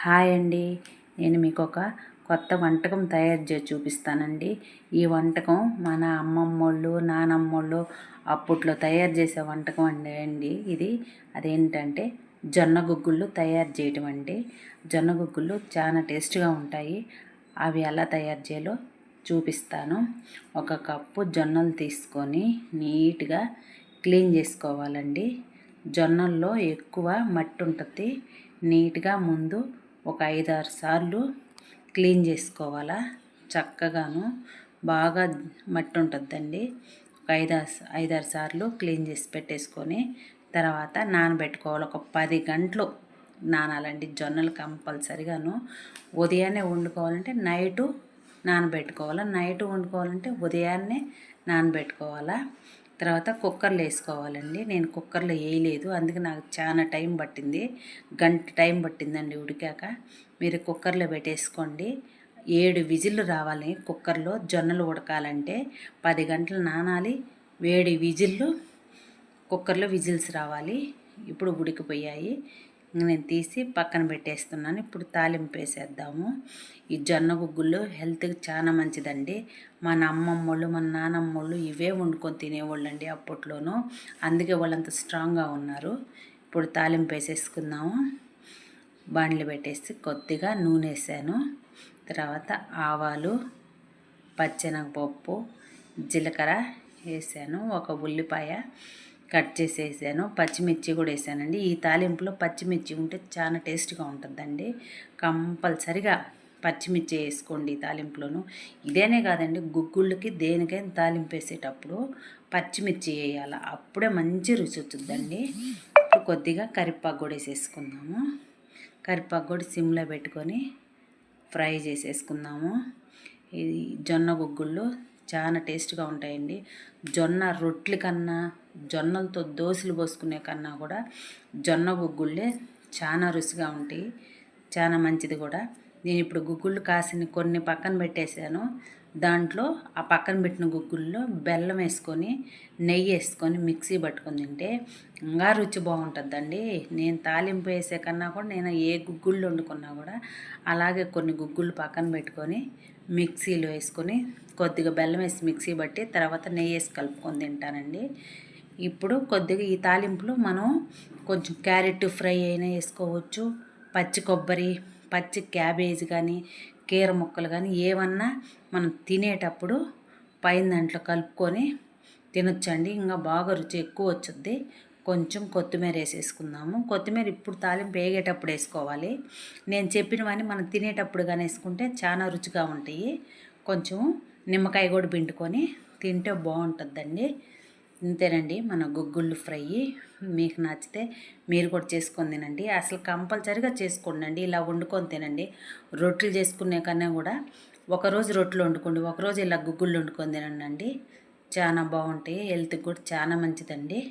Hi అండి. నేను మీకు ఒక కొత్త వంటకం తయారు చేసి చూపిస్తానండి. ఈ వంటకం మన అమ్మమ్మోళ్ళు నానమ్మోళ్ళు అప్పట్లో తయారు చేసే వంటకం అండి ఇది. అదేంటంటే జొన్న గుగ్గుళ్ళు తయారు చేయటం అండి. జొన్న గుగ్గుళ్ళు చాలా టేస్ట్గా ఉంటాయి. అవి ఎలా తయారు చేయాలో చూపిస్తాను. ఒక కప్పు జొన్నలు తీసుకొని నీట్గా క్లీన్ చేసుకోవాలండి. జొన్నల్లో ఎక్కువ మట్టి ఉంటుంది. నీట్గా ముందు ఒక 5-6 సార్లు క్లీన్ చేసుకోవాలా. చక్కగాను బాగా మట్టి ఉంటుందండి. ఒక 5-6 సార్లు క్లీన్ చేసి పెట్టేసుకొని తర్వాత నానబెట్టుకోవాలి. ఒక 10 గంటలు నానాలండి జొన్నలు కంపల్సరిగాను. ఉదయాన్నే వండుకోవాలంటే నైటు నానబెట్టుకోవాలా. నైటు వండుకోవాలంటే ఉదయాన్నే నానబెట్టుకోవాలా. తర్వాత కుక్కర్లో వేసుకోవాలండి. నేను కుక్కర్లో వేయలేదు, అందుకే నాకు చాలా టైం పట్టింది. గంట టైం పట్టిందండి ఉడికాక. మీరు కుక్కర్లో పెట్టేసుకోండి. 7 విజిల్లు రావాలి కుక్కర్లో. జొన్నలు ఉడకాలంటే 10 గంటలు నానాలి. 7 విజిల్లు కుక్కర్లో విజిల్స్ రావాలి. ఇప్పుడు ఉడికిపోయాయి. నేను తీసి పక్కన పెట్టేస్తున్నాను. ఇప్పుడు తాలింపు వేసేద్దాము. ఈ జొన్న గుగ్గుళ్ళు హెల్త్కి చాలా మంచిదండి. మన అమ్మమ్మోళ్ళు మన నానమ్మోళ్ళు ఇవే వండుకొని తినేవాళ్ళు అండి అప్పట్లోనూ. అందుకే వాళ్ళంత స్ట్రాంగ్గా ఉన్నారు. ఇప్పుడు తాలింపు వేసేసుకుందాము. బాండ్లు పెట్టేసి కొద్దిగా నూనె వేసాను. తర్వాత ఆవాలు, పచ్చెనగపప్పు, జీలకర్ర వేసాను. ఒక ఉల్లిపాయ కట్ చేసి వేసాను. పచ్చిమిర్చి కూడా వేసానండి. ఈ తాలింపులో పచ్చిమిర్చి ఉంటే చాలా టేస్ట్గా ఉంటుందండి. కంపల్సరిగా పచ్చిమిర్చి వేసుకోండి ఈ తాలింపులోను. ఇదేనే కాదండి, గుగ్గుళ్ళకి దేనికైనా తాలింపు వేసేటప్పుడు పచ్చిమిర్చి వేయాలి. అప్పుడే మంచి రుచి వచ్చిందండి. ఇప్పుడు కొద్దిగా కరివేపాకు కూడా వేసేసుకుందాము. కరివేపాకు కూడా సిమ్లో పెట్టుకొని ఫ్రై చేసేసుకుందాము. ఇది జొన్న గుగ్గుళ్ళు చాలా టేస్ట్గా ఉంటాయండి. జొన్న రొట్టెల కన్నా, జొన్నలతో దోశలు పోసుకునే కన్నా కూడా జొన్న గుగ్గుళ్ళే చాలా రుచిగా ఉంటాయి. చాలా మంచిది కూడా. నేను ఇప్పుడు గుగ్గుళ్ళు కాసిన కొన్ని పక్కన పెట్టేశాను. దాంట్లో ఆ పక్కన పెట్టిన గుగ్గుల్లో బెల్లం వేసుకొని నెయ్యి వేసుకొని మిక్సీ పట్టుకొని తింటే ఇంకా రుచి బాగుంటుందండి. నేను తాలింపు వేసే కన్నా కూడా నేను ఏ గుగ్గుళ్ళు వండుకున్నా కూడా అలాగే కొన్ని గుగ్గుళ్ళు పక్కన పెట్టుకొని మిక్సీలో వేసుకొని కొద్దిగా బెల్లం వేసి మిక్సీ పట్టి తర్వాత నెయ్యి వేసి కలుపుకొని తింటానండి. ఇప్పుడు కొద్దిగా ఈ తాలింపులో మనం కొంచెం క్యారెట్ ఫ్రై అయినా వేసుకోవచ్చు. పచ్చి కొబ్బరి, పచ్చి క్యాబేజీ కానీ, కీర ముక్కలు కానీ ఏమన్నా మనం తినేటప్పుడు పైన దాంట్లో కలుపుకొని తినొచ్చండి. ఇంకా బాగా రుచి ఎక్కువ వచ్చుద్ది. కొంచెం కొత్తిమీర వేసేసుకుందాము. కొత్తిమీర ఇప్పుడు తాలింపు వేగేటప్పుడు వేసుకోవాలి. నేను చెప్పినవన్నీ మనం తినేటప్పుడు కానీ వేసుకుంటే చాలా రుచిగా ఉంటాయి. కొంచెం నిమ్మకాయ కూడా పిండుకొని తింటే బాగుంటుందండి. ఇంతేనండి మన గుగ్గుళ్ళు ఫ్రై. మీకు నచ్చితే మీరు కూడా చేసుకొని తినండి. అసలు కంపల్సరిగా చేసుకోండి. ఇలా వండుకొని తినండి. రొట్టెలు చేసుకునే కన్నా కూడా ఒకరోజు రొట్టెలు వండుకోండి, ఒకరోజు ఇలా గుగ్గుళ్ళు వండుకొని తినండి. చాలా బాగుంటాయి. హెల్త్కి కూడా చాలా మంచిదండి.